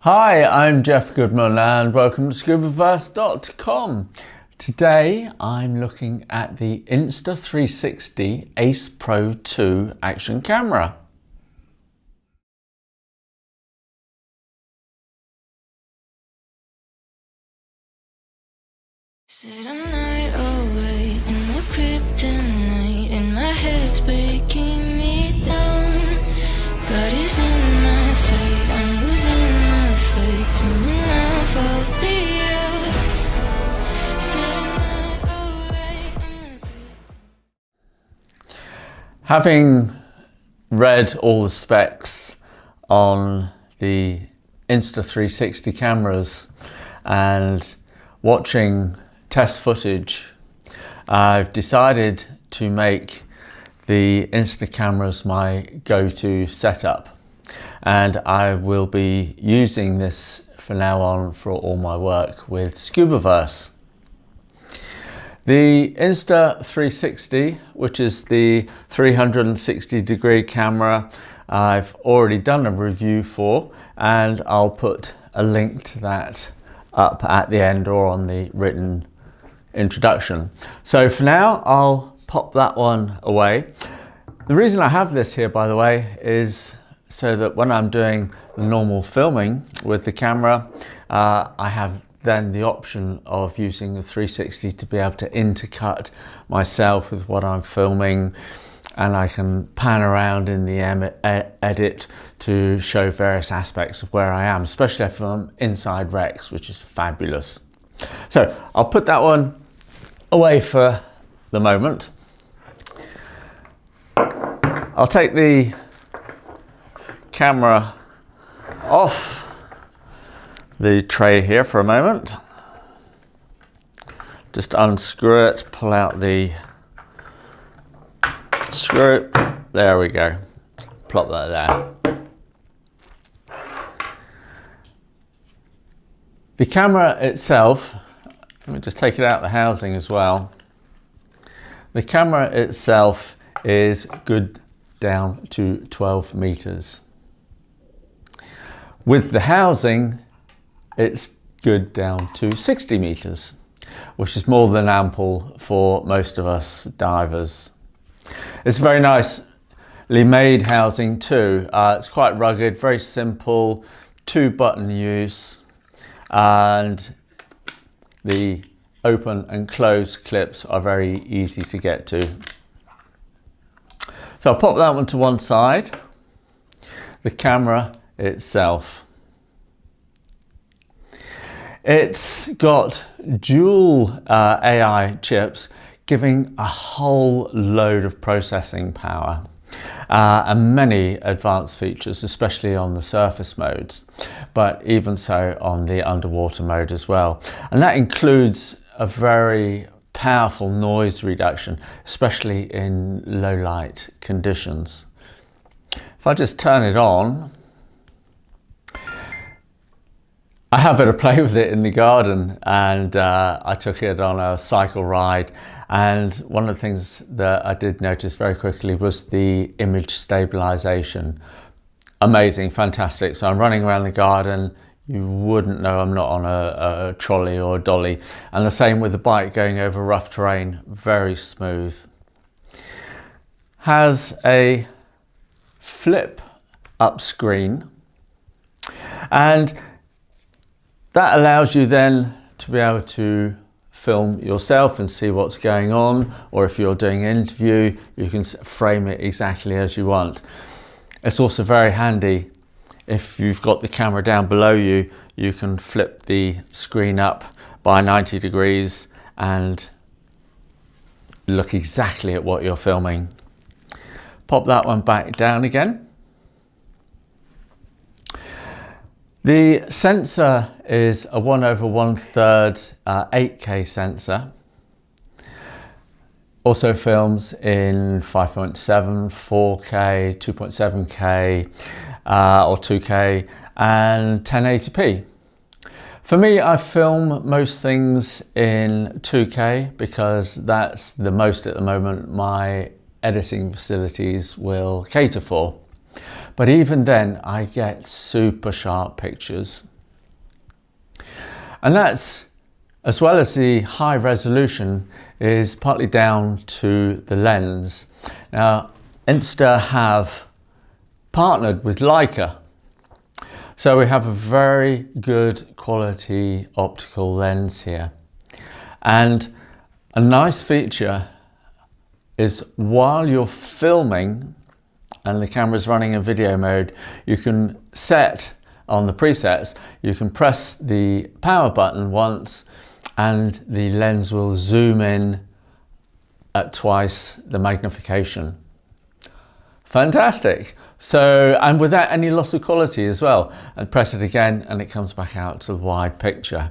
Hi, I'm Jeff Goodman and welcome to scubaverse.com. Today I'm looking at the Insta360 Ace Pro2 action camera. Said I'm not awake in the kryptonite and my head's breaking me down. God is in my sight, I'm losing my fight. Soon enough I'll be out. Said I'm not alright in the kryptonite. Having read all the specs on the Insta360 cameras and watching test footage, I've decided to make the Insta cameras my go-to setup, and I will be using this from now on for all my work with Scubaverse. The Insta360, which is the 360-degree camera, I've already done a review for, and I'll put a link to that up at the end or on the written introduction. So for now, I'll pop that one away. The reason I have this here, by the way, is so that when I'm doing the normal filming with the camera, I have then the option of using the 360 to be able to intercut myself with what I'm filming, and I can pan around in the edit to show various aspects of where I am, especially if I'm inside Rex, which is fabulous. So I'll put that one away for the moment. I'll take the camera off the tray here for a moment. Just unscrew it, pull out the screw. There we go. Plop that there. The camera itself, let me just take it out of the housing as well. The camera itself is good down to 12 meters. With the housing, it's good down to 60 meters, which is more than ample for most of us divers. It's very nicely made housing too. It's quite rugged, very simple, 2-button use, and the open and close clips are very easy to get to. So I'll pop that one to one side. The camera itself. It's got dual AI chips, giving a whole load of processing power and many advanced features, especially on the surface modes, but even so on the underwater mode as well. And that includes a very powerful noise reduction, especially in low light conditions. If I just turn it on, I have had a play with it in the garden, and I took it on a cycle ride, and one of the things that I did notice very quickly was the image stabilization. Amazing, fantastic. So I'm running around the garden, you wouldn't know I'm not on a trolley or a dolly, and the same with the bike going over rough terrain, very smooth. Has a flip up screen, and that allows you then to be able to film yourself and see what's going on, or if you're doing an interview, you can frame it exactly as you want. It's also very handy if you've got the camera down below you, you can flip the screen up by 90 degrees and look exactly at what you're filming. Pop that one back down again. The sensor is a 1/1/3 8K sensor. Also films in 5.7, 4K, 2.7K or 2K and 1080p. For me, I film most things in 2K because that's the most at the moment my editing facilities will cater for. But even then, I get super sharp pictures. And that's, as well as the high resolution, is partly down to the lens. Now, Insta have partnered with Leica, so we have a very good quality optical lens here. And a nice feature is while you're filming and the camera's running in video mode, you can set on the presets, you can press the power button once and the lens will zoom in at twice the magnification. Fantastic. So, and without any loss of quality as well. And press it again and it comes back out to the wide picture.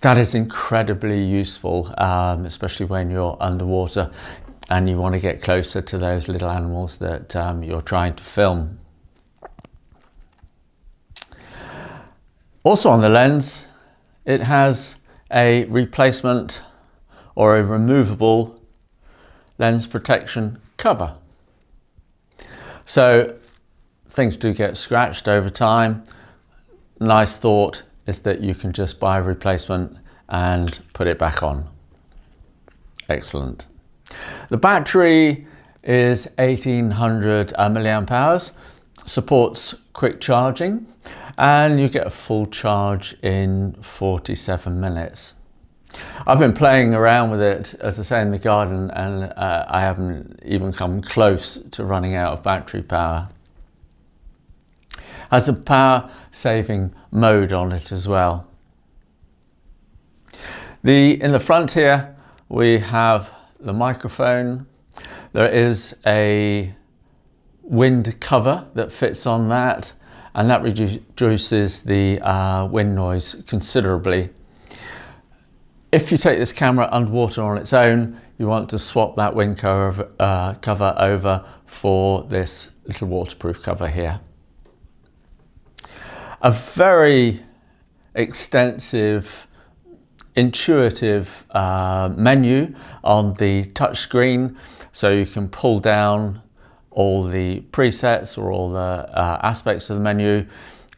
That is incredibly useful, especially when you're underwater and you want to get closer to those little animals that you're trying to film. Also on the lens, it has a replacement or a removable lens protection cover. So things do get scratched over time. Nice thought is that you can just buy a replacement and put it back on. Excellent. The battery is 1800 milliamp hours, supports quick charging, and you get a full charge in 47 minutes. I've been playing around with it, as I say, in the garden, and I haven't even come close to running out of battery power. Has a power saving mode on it as well. In the front here, we have the microphone. There is a wind cover that fits on that, and that reduces the wind noise considerably. If you take this camera underwater on its own, you want to swap that wind cover over for this little waterproof cover here. A very extensive, intuitive menu on the touch screen, so you can pull down all the presets or all the aspects of the menu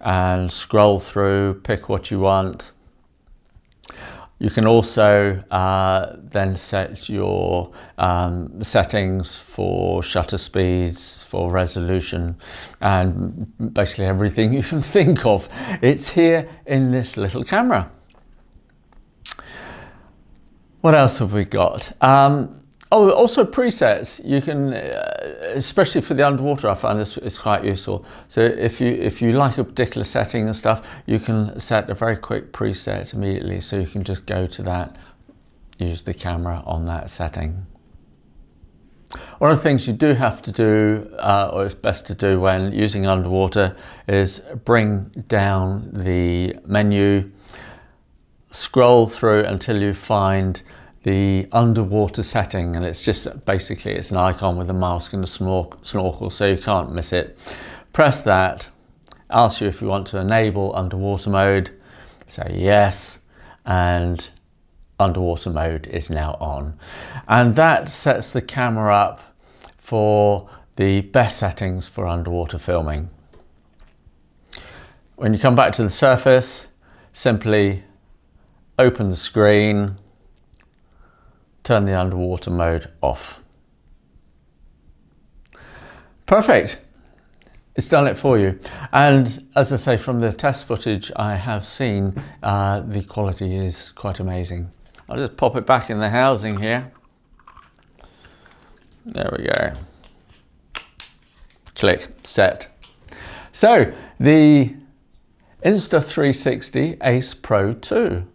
and scroll through, pick what you want. You can also then set your settings for shutter speeds, for resolution, and basically everything you can think of. It's here in this little camera. What else have we got? Oh, also presets. You can, especially for the underwater, I find this is quite useful. So if you like a particular setting and stuff, you can set a very quick preset immediately. So you can just go to that, use the camera on that setting. One of the things you do have to do, or it's best to do when using underwater, is bring down the menu, scroll through until you find the underwater setting, and it's just basically it's an icon with a mask and a snorkel, so you can't miss it. Press that, asks you if you want to enable underwater mode, say yes, and underwater mode is now on. And that sets the camera up for the best settings for underwater filming. When you come back to the surface, simply open the screen, turn the underwater mode off. Perfect. It's done it for you. And as I say, from the test footage I have seen, the quality is quite amazing. I'll just pop it back in the housing here. There we go. Click, set. So the Insta360 Ace Pro 2.